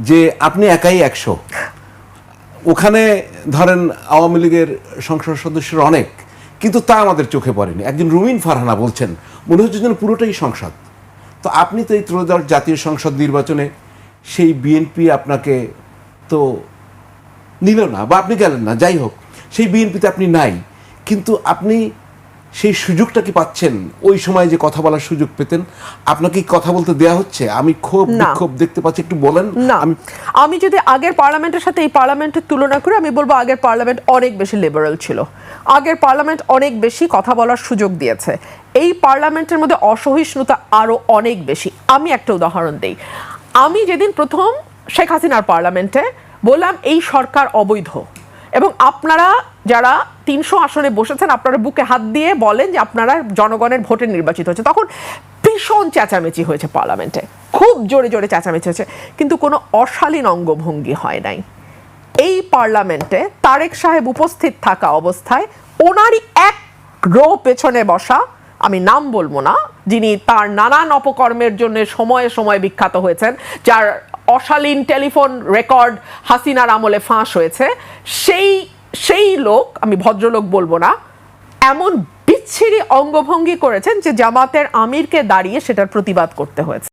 যে আপনি একাই 100, ওখানে ধরেন আওয়ামী লীগের সংসদ সদস্যের অনেক, কিন্তু তা আমাদের চোখে পড়েনি। একজন রুমিন ফারহানা বলছেন মনে হচ্ছে যেন পুরোটাই সংসদ। তো আপনি তো এই ত্রয়োদশ জাতীয় সংসদ নির্বাচনে সেই বিএনপি আপনাকে তো নিল না, বা আপনি গেলেন না, যাই হোক সেই বিএনপিতে আপনি নাই, কিন্তু আপনি সেই সুযোগটা কি পাচ্ছেন? ওই সময় যে কথা বলার সুযোগ পেতেন, আপনাকে কি কথা বলতে দেয়া হচ্ছে? আমি খুব বিক্ষোভ দেখতে পাচ্ছি, একটু বলেন। না, আমি যদি আগের পার্লামেন্টের সাথে এই পার্লামেন্টের তুলনা করি, আমি বলবো আগের পার্লামেন্ট অনেক বেশি লিবারেল ছিল। আগের পার্লামেন্ট অনেক বেশি কথা বলার সুযোগ দিয়েছে। এই পার্লামেন্টের মধ্যে অসহিষ্ণুতা আরো অনেক বেশি। আমি একটা উদাহরণ দেই। আমি যেদিন প্রথম শেখ হাসিনার পার্লামেন্টে বললাম এই সরকার অবৈধ, এবং আপনারা যারা 300 আসনে বসেছেন আপনারা বুকে হাত দিয়ে বলেন যে আপনারা জনগণের ভোটে নির্বাচিত হয়েছে, তখন ভীষণ চেঁচামেচি হয়েছে পার্লামেন্টে, খুব জোরে জোরে চেঁচামেচি হয়েছে, কিন্তু কোনো অশালীন অঙ্গভঙ্গি হয় নাই। এই পার্লামেন্টে তারেক সাহেব উপস্থিত থাকা অবস্থায় ওনারই এক রো পেছনে বসা, আমি নাম বলবো না, যিনি তার নানান অপকর্মের জন্য সময়ে সময়ে বিখ্যাত হয়েছেন, যার অশালীন টেলিফোন রেকর্ড হাসিনার আমলে ফাঁস হয়েছে, সেই লোক, আমি ভদ্রলোক বলবো না, এমন বিচ্ছিরি অঙ্গভঙ্গি করেছেন যে জামাতের আমিরকে দাঁড়িয়ে সেটার প্রতিবাদ করতে হয়েছে।